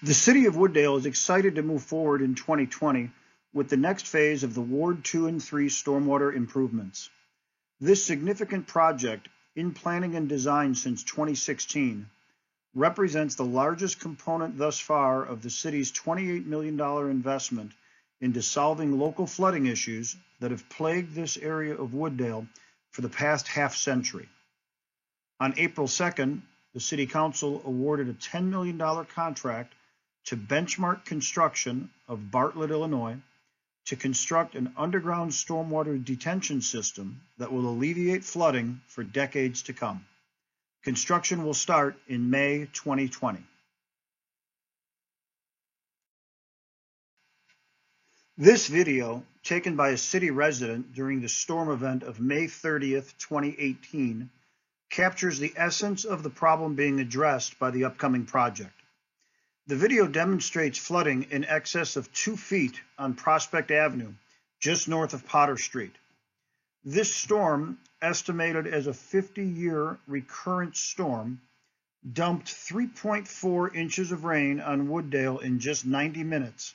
The City of Wooddale is excited to move forward in 2020 with the next phase of the Ward 2 and 3 stormwater improvements. This significant project, in planning and design since 2016, represents the largest component thus far of the city's $28 million investment into solving local flooding issues that have plagued this area of Wooddale for the past half-century. On April 2nd, the City Council awarded a $10 million contract to Benchmark Construction of Bartlett, Illinois, to construct an underground stormwater detention system that will alleviate flooding for decades to come. Construction will start in May 2020. This video, taken by a city resident during the storm event of May 30th, 2018, captures the essence of the problem being addressed by the upcoming project. The video demonstrates flooding in excess of 2 feet on Prospect Avenue, just north of Potter Street. This storm, estimated as a 50-year recurrent storm, dumped 3.4 inches of rain on Wooddale in just 90 minutes,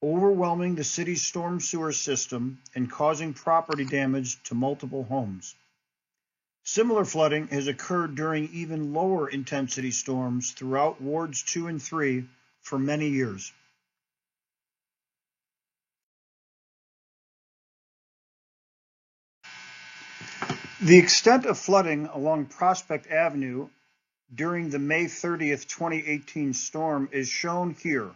overwhelming the city's storm sewer system and causing property damage to multiple homes. Similar flooding has occurred during even lower intensity storms throughout Wards 2 and 3 for many years. The extent of flooding along Prospect Avenue during the May 30th, 2018 storm is shown here,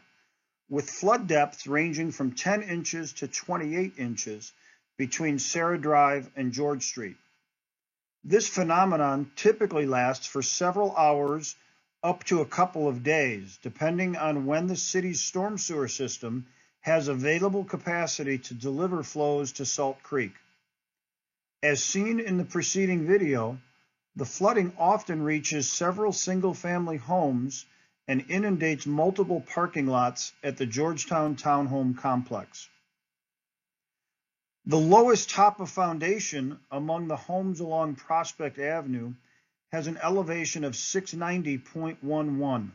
with flood depths ranging from 10 inches to 28 inches between Sarah Drive and George Street. This phenomenon typically lasts for several hours up to a couple of days, depending on when the city's storm sewer system has available capacity to deliver flows to Salt Creek. As seen in the preceding video, the flooding often reaches several single-family homes and inundates multiple parking lots at the Georgetown Townhome Complex. The lowest top of foundation among the homes along Prospect Avenue has an elevation of 690.11.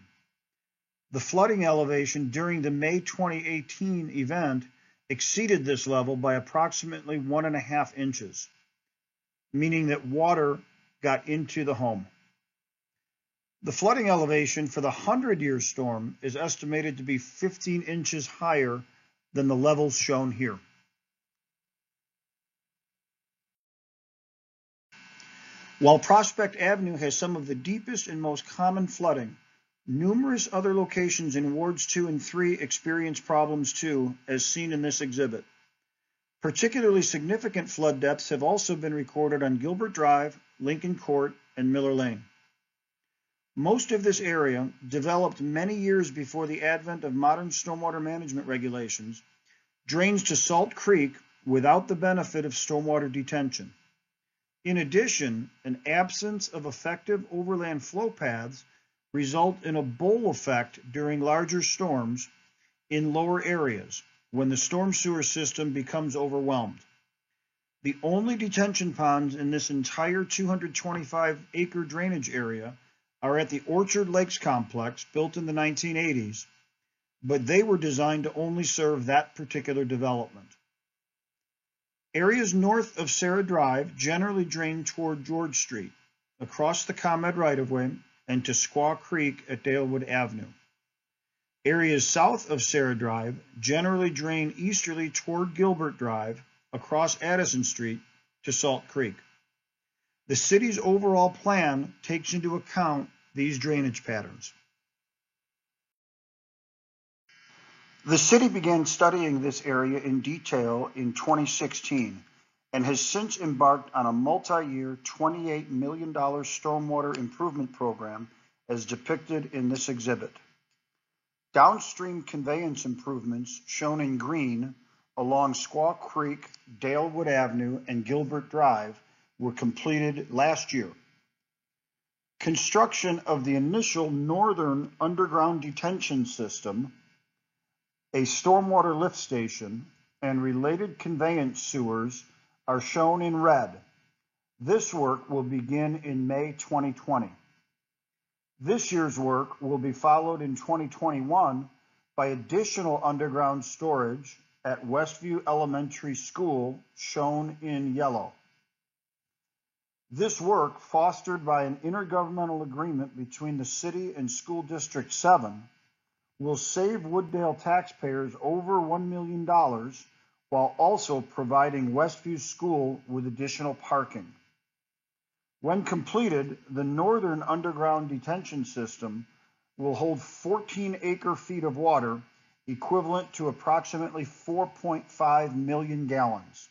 The flooding elevation during the May 2018 event exceeded this level by approximately 1.5 inches, meaning that water got into the home. The flooding elevation for the 100-year storm is estimated to be 15 inches higher than the levels shown here. While Prospect Avenue has some of the deepest and most common flooding, numerous other locations in Wards 2 and 3 experience problems too, as seen in this exhibit. Particularly significant flood depths have also been recorded on Gilbert Drive, Lincoln Court, and Miller Lane. Most of this area, developed many years before the advent of modern stormwater management regulations, drains to Salt Creek without the benefit of stormwater detention. In addition, an absence of effective overland flow paths result in a bowl effect during larger storms in lower areas when the storm sewer system becomes overwhelmed. The only detention ponds in this entire 225-acre drainage area are at the Orchard Lakes complex built in the 1980s, but they were designed to only serve that particular development. Areas north of Sarah Drive generally drain toward George Street, across the ComEd right-of-way, and to Squaw Creek at Dalewood Avenue. Areas south of Sarah Drive generally drain easterly toward Gilbert Drive, across Addison Street, to Salt Creek. The city's overall plan takes into account these drainage patterns. The city began studying this area in detail in 2016 and has since embarked on a multi-year $28 million stormwater improvement program as depicted in this exhibit. Downstream conveyance improvements, shown in green, along Squaw Creek, Dalewood Avenue, and Gilbert Drive were completed last year. Construction of the initial northern underground detention system, a stormwater lift station, and related conveyance sewers are shown in red. This work will begin in May 2020. This year's work will be followed in 2021 by additional underground storage at Westview Elementary School, shown in yellow. This work, fostered by an intergovernmental agreement between the city and School District 7, will save Wooddale taxpayers over $1 million while also providing Westview School with additional parking. When completed, the northern underground detention system will hold 14 acre-feet of water, equivalent to approximately 4.5 million gallons.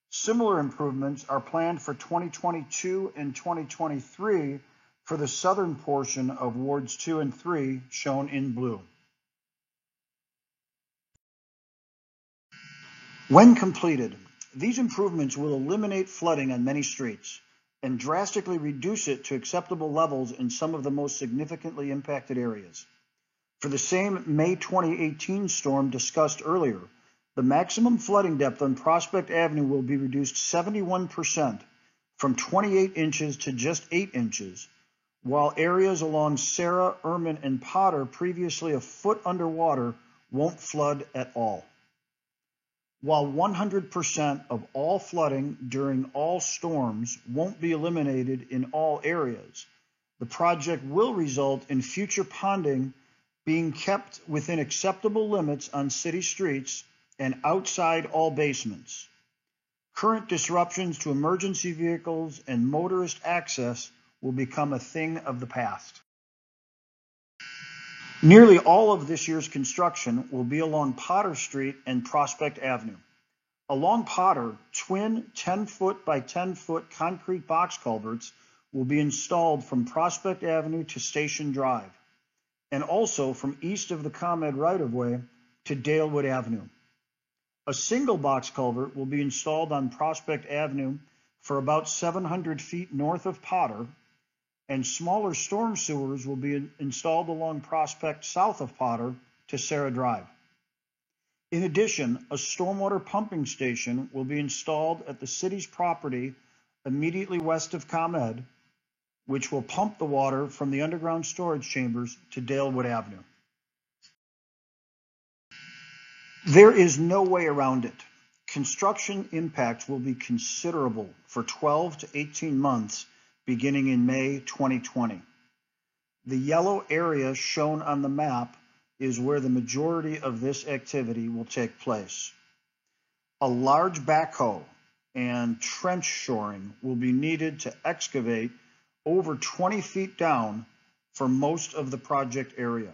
Similar improvements are planned for 2022 and 2023 for the southern portion of Wards 2 and 3, shown in blue. When completed, these improvements will eliminate flooding on many streets and drastically reduce it to acceptable levels in some of the most significantly impacted areas. For the same May 2018 storm discussed earlier, the maximum flooding depth on Prospect Avenue will be reduced 71%, from 28 inches to just 8 inches, while areas along Sarah, Erman, and Potter, previously a foot underwater, won't flood at all. While 100% of all flooding during all storms won't be eliminated in all areas, the project will result in future ponding being kept within acceptable limits on city streets and outside all basements. Current disruptions to emergency vehicles and motorist access will become a thing of the past. Nearly all of this year's construction will be along Potter Street and Prospect Avenue. Along Potter, twin 10-foot by 10-foot concrete box culverts will be installed from Prospect Avenue to Station Drive, and also from east of the ComEd right-of-way to Dalewood Avenue. A single box culvert will be installed on Prospect Avenue for about 700 feet north of Potter, and smaller storm sewers will be installed along Prospect south of Potter to Sarah Drive. In addition, a stormwater pumping station will be installed at the city's property immediately west of ComEd, which will pump the water from the underground storage chambers to Dalewood Avenue. There is no way around it. Construction impacts will be considerable for 12 to 18 months beginning in May 2020. The yellow area shown on the map is where the majority of this activity will take place. A large backhoe and trench shoring will be needed to excavate over 20 feet down for most of the project area.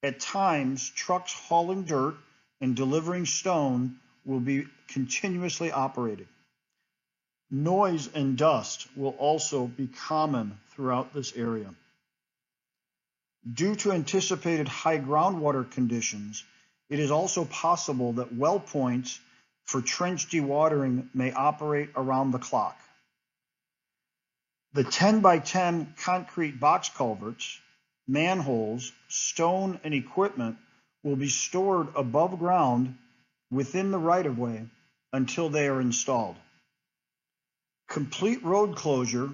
At times, trucks hauling dirt and delivering stone will be continuously operated. Noise and dust will also be common throughout this area. Due to anticipated high groundwater conditions, it is also possible that well points for trench dewatering may operate around the clock. The 10 by 10 concrete box culverts, manholes, stone, and equipment will be stored above ground within the right-of-way until they are installed. Complete road closure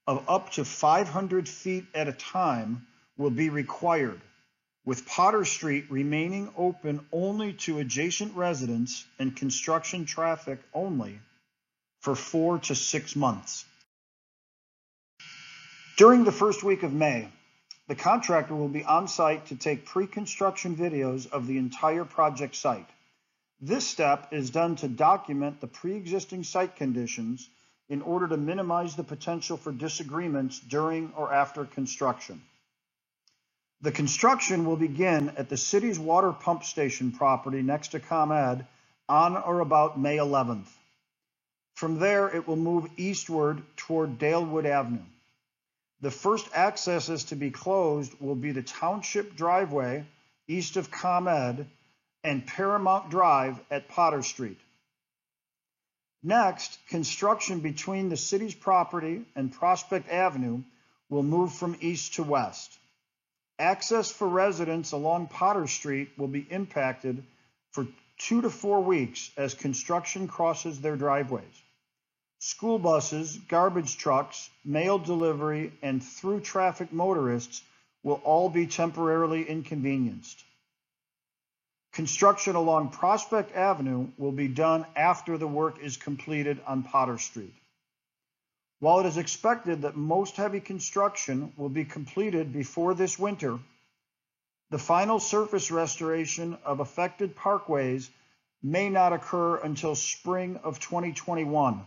of up to 500 feet at a time will be required, with Potter Street remaining open only to adjacent residents and construction traffic only for 4 to 6 months. During the first week of May, the contractor will be on site to take pre-construction videos of the entire project site. This step is done to document the pre-existing site conditions in order to minimize the potential for disagreements during or after construction. The construction will begin at the city's water pump station property next to ComEd on or about May 11th. From there, it will move eastward toward Dalewood Avenue. The first accesses to be closed will be the Township driveway east of ComEd and Paramount Drive at Potter Street. Next, construction between the city's property and Prospect Avenue will move from east to west. Access for residents along Potter Street will be impacted for 2 to 4 weeks as construction crosses their driveways. School buses, garbage trucks, mail delivery, and through traffic motorists will all be temporarily inconvenienced. Construction along Prospect Avenue will be done after the work is completed on Potter Street. While it is expected that most heavy construction will be completed before this winter, the final surface restoration of affected parkways may not occur until spring of 2021.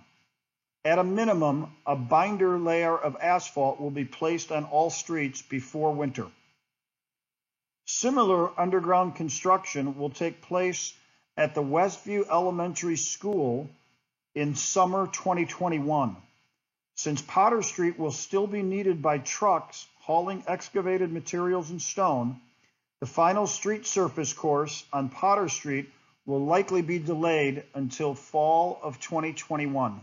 At a minimum, a binder layer of asphalt will be placed on all streets before winter. Similar underground construction will take place at the Westview Elementary School in summer 2021. Since Potter Street will still be needed by trucks hauling excavated materials and stone, the final street surface course on Potter Street will likely be delayed until fall of 2021.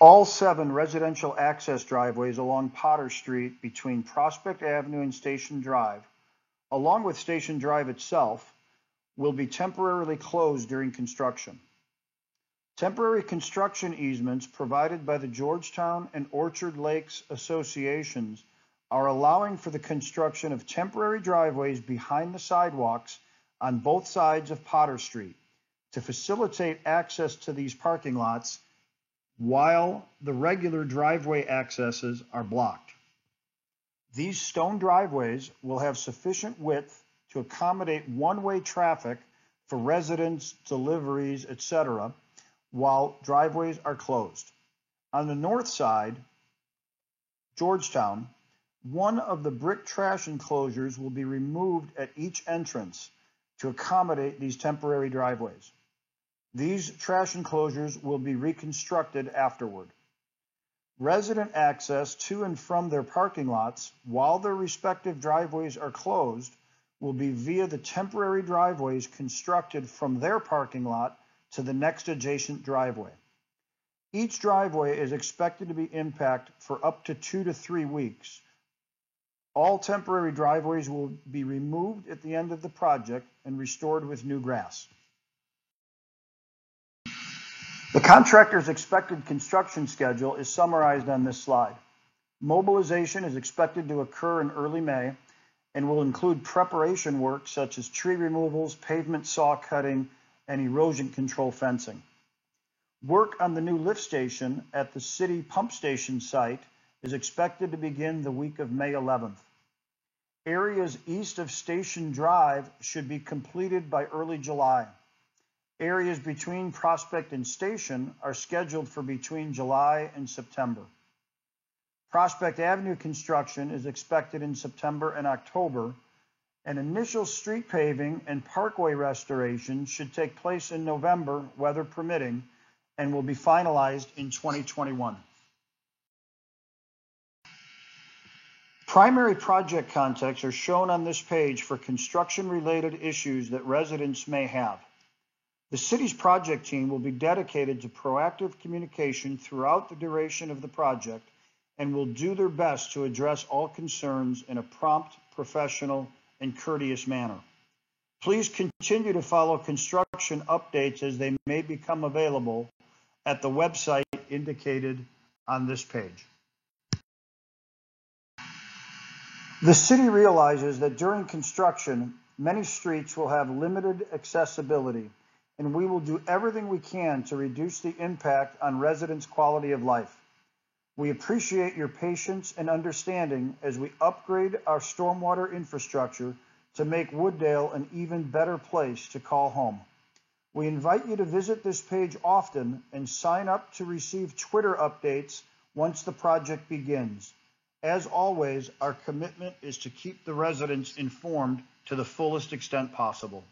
All 7 residential access driveways along Potter Street between Prospect Avenue and Station Drive, along with Station Drive itself, will be temporarily closed during construction. Temporary construction easements provided by the Georgetown and Orchard Lakes Associations are allowing for the construction of temporary driveways behind the sidewalks on both sides of Potter Street to facilitate access to these parking lots while the regular driveway accesses are blocked. These stone driveways will have sufficient width to accommodate one-way traffic for residents, deliveries, etc., while driveways are closed. On the north side, Georgetown, one of the brick trash enclosures will be removed at each entrance to accommodate these temporary driveways. These trash enclosures will be reconstructed afterward. Resident access to and from their parking lots while their respective driveways are closed will be via the temporary driveways constructed from their parking lot to the next adjacent driveway. Each driveway is expected to be impacted for up to 2 to 3 weeks. All temporary driveways will be removed at the end of the project and restored with new grass. The contractor's expected construction schedule is summarized on this slide. Mobilization is expected to occur in early May and will include preparation work such as tree removals, pavement saw cutting, and erosion control fencing. Work on the new lift station at the city pump station site is expected to begin the week of May 11th. Areas east of Station Drive should be completed by early July. Areas between Prospect and Station are scheduled for between July and September. Prospect Avenue construction is expected in September and October, and initial street paving and parkway restoration should take place in November, weather permitting, and will be finalized in 2021. Primary project contacts are shown on this page for construction-related issues that residents may have. The city's project team will be dedicated to proactive communication throughout the duration of the project and will do their best to address all concerns in a prompt, professional, and courteous manner. Please continue to follow construction updates as they may become available at the website indicated on this page. The city realizes that during construction, many streets will have limited accessibility, and we will do everything we can to reduce the impact on residents' quality of life. We appreciate your patience and understanding as we upgrade our stormwater infrastructure to make Wooddale an even better place to call home. We invite you to visit this page often and sign up to receive Twitter updates once the project begins. As always, our commitment is to keep the residents informed to the fullest extent possible.